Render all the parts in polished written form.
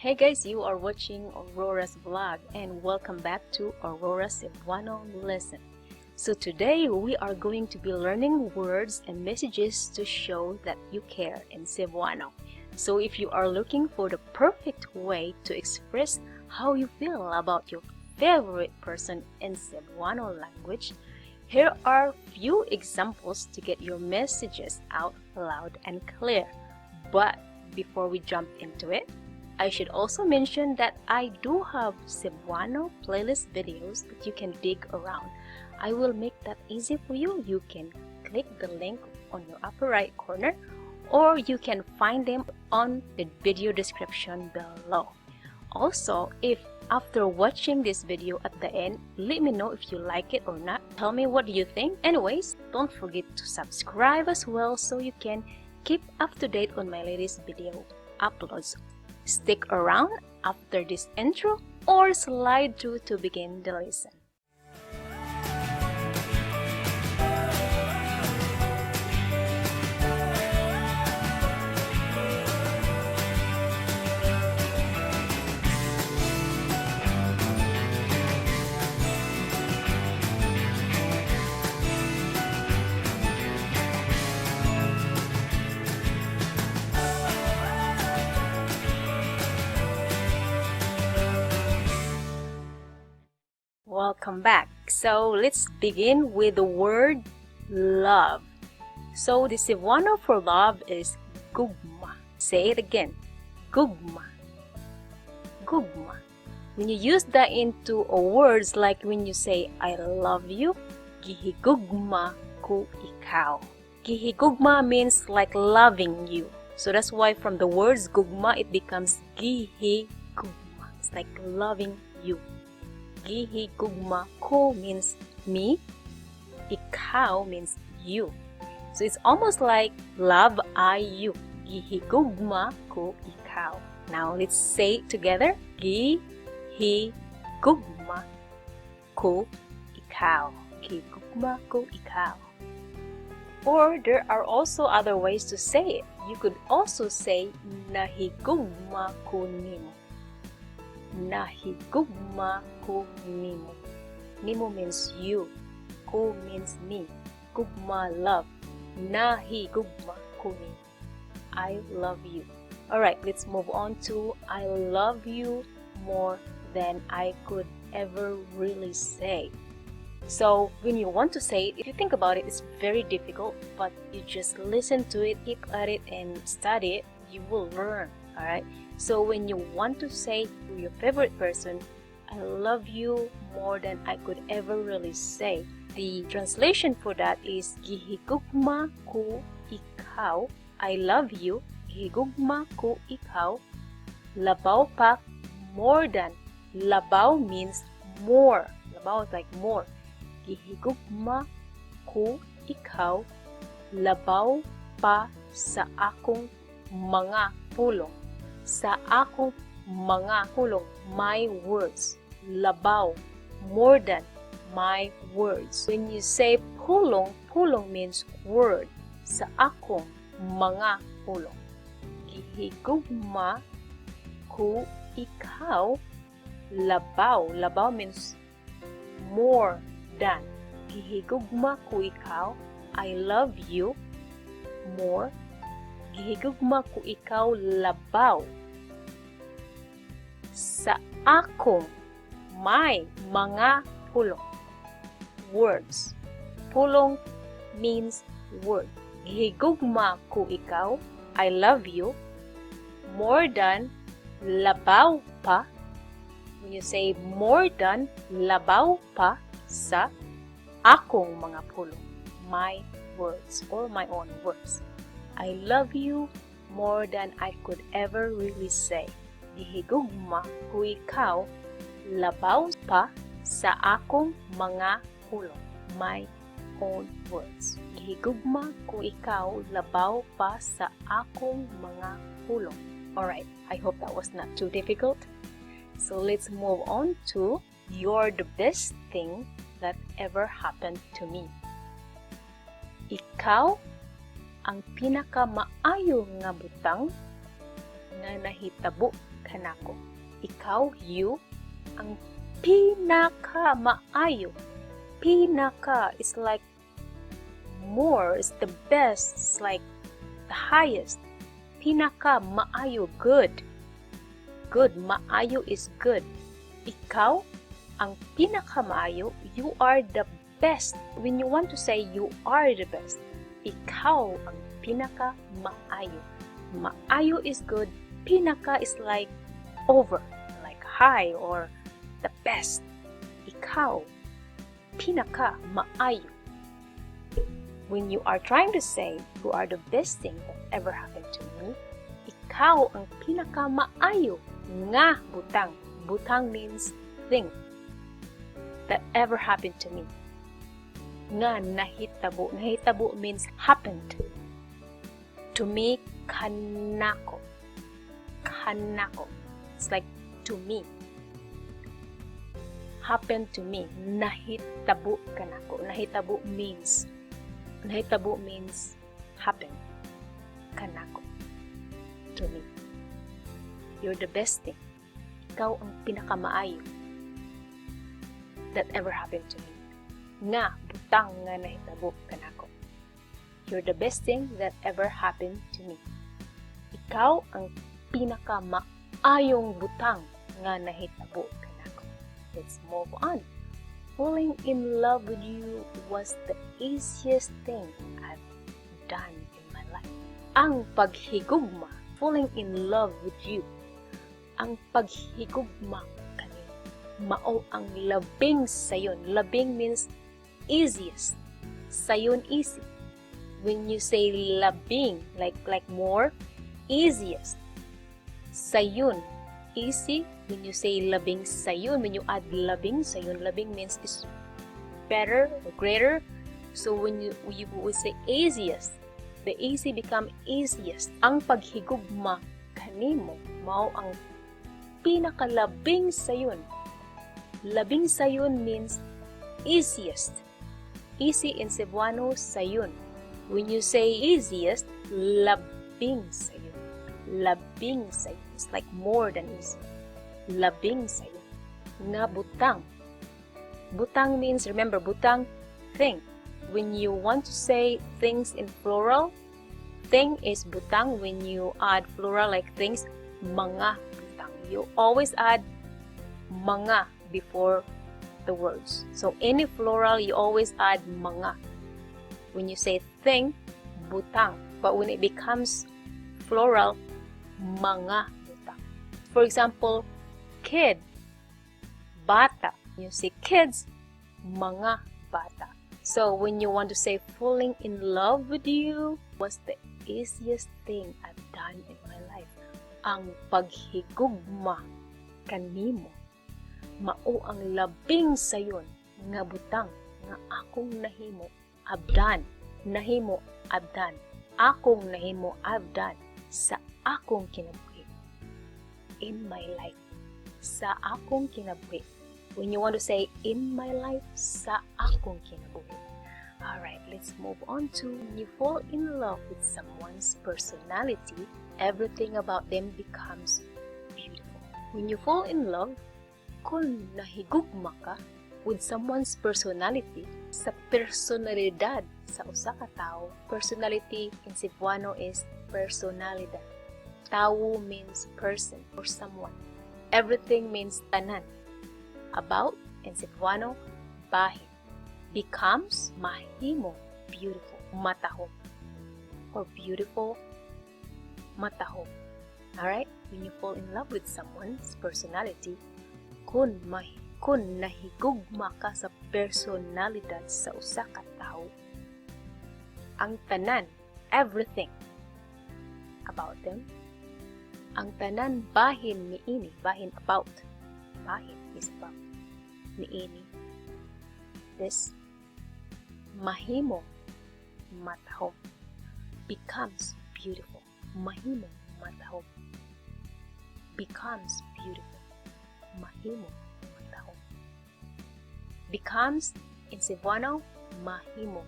Hey guys, you are watching Aurora's vlog and welcome back to Aurora's Cebuano lesson. So today we are going to be learning words and messages to show that you care in Cebuano. So if you are looking for the perfect way to express how you feel about your favorite person in Cebuano language, here are few examples to get your messages out loud and clear. But before we jump into it, I should also mention that I do have Cebuano playlist videos that you can dig around. I will make that easy for you. You can click the link on your upper right corner, or you can find them on the video description below. Also, if after watching this video at the end, let me know if you like it or not. Tell me what you think. Anyways, don't forget to subscribe as well so you can keep up to date on my latest video uploads. Stick around after this intro or slide through to begin the lesson. Welcome back. So let's begin with the word love. So the Cebuano for love is gugma. Say it again. Gugma. Gugma. When you use that into words like when you say I love you, gihigugma ko ikaw. Gihigugma means like loving you. So that's why from the words gugma it becomes gihigugma. It's like loving you. Gihigugma ko means me, ikaw means you. So it's almost like love I you. Gihigugma ko ikaw. Now let's say it together. Gihigugma ko ikaw. Gihigugma ko ikaw. Or there are also other ways to say it. You could also say nahigugma ko nimo. Nahigugma ko nimo. Nimo means you. Ko means me. Gugma, love. Nahigugma ko nimo. I love you. Alright, let's move on to I love you more than I could ever really say. So when you want to say it, if you think about it, it's very difficult, but you just listen to it, keep at it, and study it, you will learn. Alright? So when you want to say to your favorite person, I love you more than I could ever really say, the translation for that is gihigugma ko ikaw, I love you, gihigugma ko ikaw, labaw pa, more than. Labaw means more. Labaw is like more. Gihigugma ko ikaw, labaw pa sa akong mga pulong. Sa akong mga pulong, my words. Labaw, more than my words. When you say pulong, pulong means word. Sa akong mga pulong. Gihigugma ko ikaw, labaw. Labaw means more than. Gihigugma ko ikaw, I love you more. Gihigugma ko ikaw, labaw. Sa akong may mga pulong. Words. Pulong means word. Gihigugma ko ikaw, I love you more than, labaw pa. When you say more than, labaw pa sa akong mga pulong. My words or my own words. I love you more than I could ever really say. Gihigugma ko ikaw, labaw pa sa akong mga pulong. My own words. Gihigugma ko ikaw, labaw pa sa akong mga pulong. Alright, I hope that was not too difficult. So let's move on to you're the best thing that ever happened to me. Ikaw ang pinakamaayo nga butang nga nahitabo kanako. Ikaw, you, ang pinaka-maayo. Pinaka is like more, is the best, it's like the highest. Pinaka-maayo, good. Good, maayo is good. Ikaw, ang pinaka-maayo, you are the best. When you want to say you are the best, ikaw ang pinaka-maayo. Maayo is good. Pinaka is like over, like high or the best. Ikaw, pinaka-maayo. When you are trying to say you are the best thing that ever happened to me, ikaw ang pinaka-maayo nga butang. Butang means thing that ever happened to me. Nga nahitabo. Nahitabo means happened. To me, kanako. Kanako. It's like to me. Happened to me. Nahitabo kanako. Nahitabo means happen. Kanako. To me. You're the best thing. Ikaw ang pinakamaayo that ever happened to me. Nga, butang nga nahitabo kanako. You're the best thing that ever happened to me. Ikaw ang pinakamaayong butang nga nahitabo kanako. Let's move on. Falling in love with you was the easiest thing I've done in my life. Ang paghigugma, falling in love with you. Ang paghigugma kanimo. Mao ang labing sayon. Labing means easiest. Sayon easy. When you say labing, like more, easiest. Sayon, easy. When you say labing sayon, when you add labing sayon, labing means is better or greater. So when you would say easiest, the easy become easiest. Ang paghigugma kanimo, mao ang pinakalabing sayon. Labing sayon means easiest. Easy in Cebuano, sayon. When you say easiest, labing sayon. Labing sayon. It's like more than easy. Labing sayon. Nga butang. Butang means, remember, butang, thing. When you want to say things in plural, thing is butang. When you add plural like things, mga butang. You always add mga before the words. So any plural, you always add mga. When you say thing, butang. But when it becomes plural, mga butang. For example, kid, bata. You say kids, mga bata. So when you want to say falling in love with you was the easiest thing I've done in my life. Ang paghigugma kanimo. Mao ang labing sayon nga butang nga akong nahimo abdan. Nahimo abdan. Akong nahimo abdan sa akong kinabuhi. In my life. Sa akong kinabuhi. When you want to say in my life, sa akong kinabuhi. Alright, let's move on to when you fall in love with someone's personality, everything about them becomes beautiful. When you fall in love, kung nahigugma ka with someone's personality, sa personalidad sa usa ka tao, personality in Cebuano is personalidad. Tao means person or someone. Everything means tanan. About in Cebuano, bahin. Becomes mahimo, beautiful, matahom. Or beautiful, matahom. Alright? When you fall in love with someone's personality, kung nahigugma ka sa personalidad sa usa ka tao, ang tanan, everything about them, ang tanan bahin niini, bahin about, bahin is about, niini, this, mahimo, matahom, becomes beautiful, mahimo, matahom, becomes beautiful, mahimo, matahom, becomes, in Cebuano, mahimo.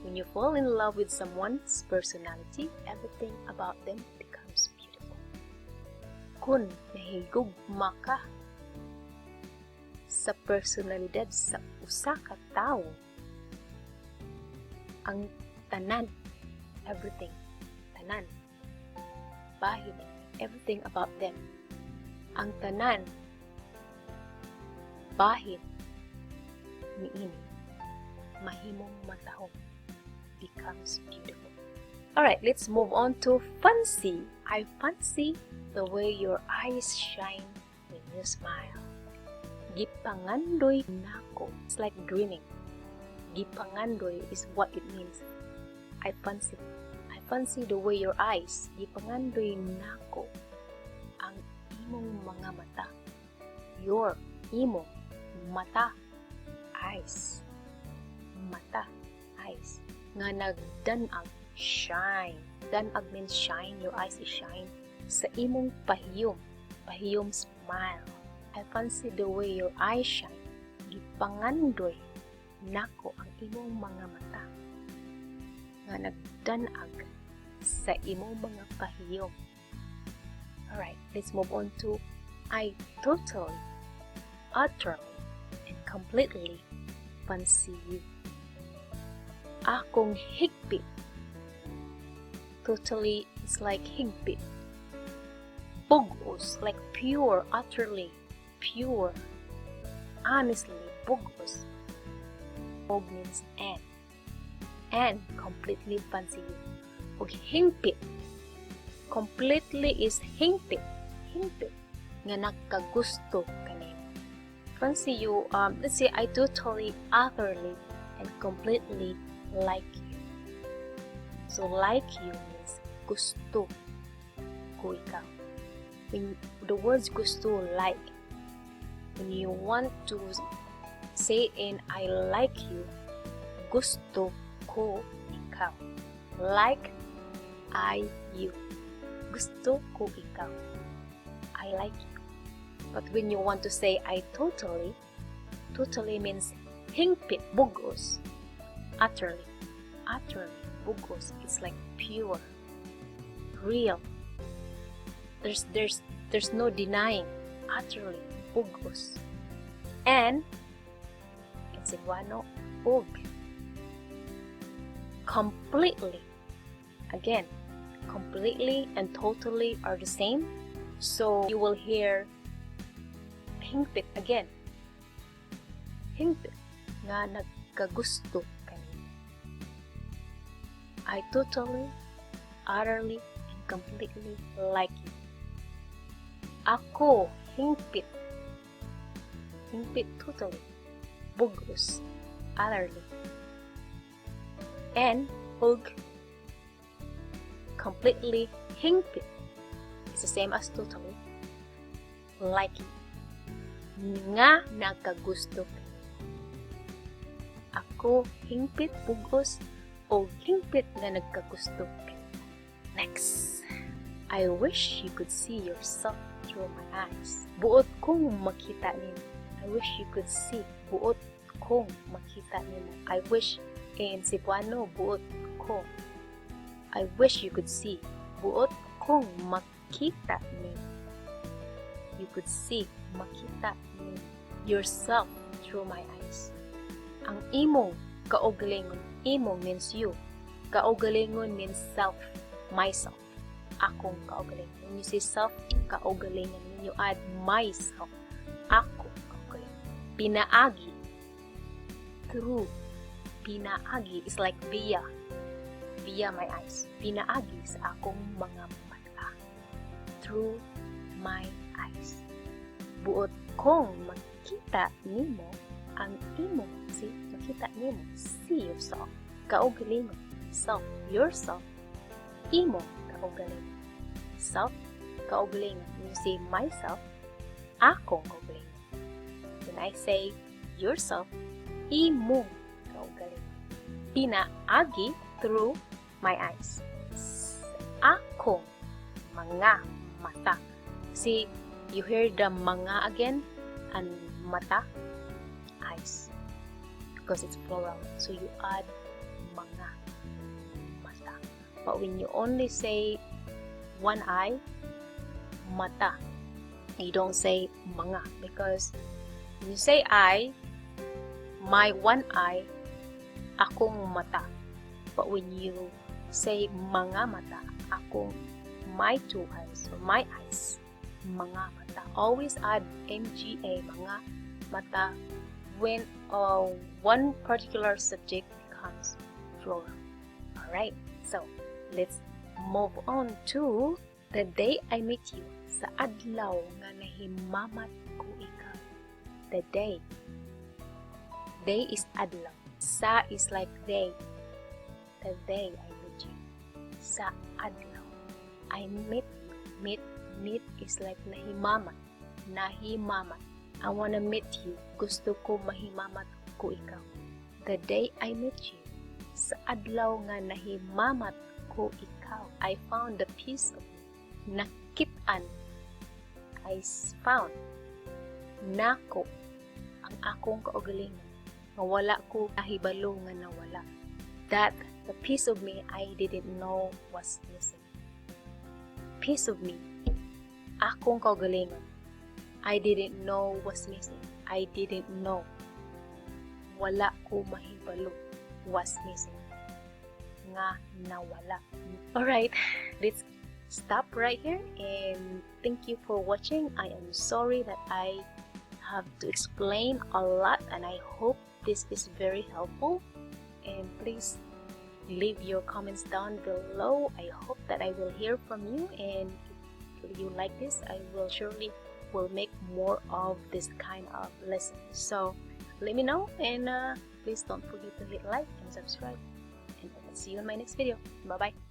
When you fall in love with someone's personality, everything about them becomes Kung nahigugma ka sa personalidad sa usa ka tawo, ang tanan, everything, tanan, bahin, everything about them, ang tanan, bahin, niini, mahimong matahong, becomes beautiful. Alright, let's move on to fancy. I fancy the way your eyes shine when you smile. Gipangandoy nako. It's like dreaming. Gipangandoy is what it means. I fancy. I fancy the way your eyes. Gipangandoy nako. Ang imong mga mata. Your imong mata. Eyes. Mata. Eyes. Nga nagdanag. Shine. Danag means shine. Your eyes is shine. Sa imong pahiyom. Pahiyom smile. I fancy the way your eyes shine. Gipangandoy nako ang imong mga mata. Nga nagdanag sa imong mga pahiyom. Alright, let's move on to I totally, utterly, and completely fancy you. Akong higpit. Totally is like higpit. Bugos, like pure, utterly, pure. Honestly, bugos. Og means and completely fancy you. Og hingpit. Completely is hingpit. Hingpit. Nga nagkagusto kanimo. Fancy you, let's say I totally, utterly, and completely like you. So like you means gusto ko ikaw. When the words gusto, like, when you want to say in I like you, gusto ko ikaw. Like I you. Gusto ko ikaw. I like you. But when you want to say I totally, totally means hingpit, bugos. Utterly, utterly, bugos. It's like pure, real. There's no denying. Utterly, bugos. And in Cebuano, ug. Completely. Again, completely and totally are the same. So you will hear hingpit again. Hingpit. Nga nagkagusto kanina. I totally, utterly, and completely like you. Ako hingpit. Hingpit totally. Bugos. Utterly. And ug. Completely hingpit. It's the same as totally. Like you. Nga nagkagusto. Ako hingpit, bugos, o hingpit nga nagkagusto. Next. I wish you could see yourself through my eyes. Buot kong makita nimo. I wish you could see. Buot kong makita nimo. I wish in Cebuano, buot kong. I wish you could see. Buot kong makita nimo. You could see, makita nimo yourself through my eyes. Ang imong kaugalingon, imong means you. Kaugalingon means self, myself. Akong kaugalingon. When you say self, kaugalingon. When you add myself, ako kaugalingon. Pinaagi, through. Pinaagi is like via. Via my eyes. Pinaagi sa akong mga mata. Through my eyes. Buot kong makita nimo ang imong, see, makita nimo, see yourself, kaugalingon, self, yourself, imo, kaugalingon, self, kaugalingon. When you say myself, akong kaugalingon. When I say yourself, imo, kaugalingon. Pinaagi through my eyes. Akong mga mata. See, you hear the mga again and mata, eyes, because it's plural. So you add mga mata. But when you only say one eye, mata, You don't say mga, because when you say I, my one eye, akong mata. But when you say mga mata, akong, my two eyes, or my eyes, mga mata. Always add mga, mga mata, when one particular subject becomes plural. Alright, so let's move on to the day I met you. Sa adlaw nga nahimamat ko ikaw. The day. Day is adlaw. Sa is like day. The day I met you. Sa adlaw. I met you. Meet is like nahimamat. Nahimamat. I wanna meet you. Gusto ko mahimamat ko ikaw. The day I met you. Sa adlaw nga nahimamat ko ikaw. I found the piece of you. Nakitaan. I found. Nako. Ang akong kaugalingon. Nawala ko, nahibalo nga nawala. That the piece of me I didn't know was missing. Piece of me. Akong kaugalingon. I didn't know was missing. I didn't know. Wala ko mahibalo was missing. Nga nawala. Alright, let's stop right here and thank you for watching. I am sorry that I have to explain a lot, and I hope this is very helpful. And please leave your comments down below. I hope that I will hear from you, and if you like this, I will surely will make more of this kind of lessons. So let me know, and please don't forget to hit like and subscribe, and I'll see you in my next video. Bye bye.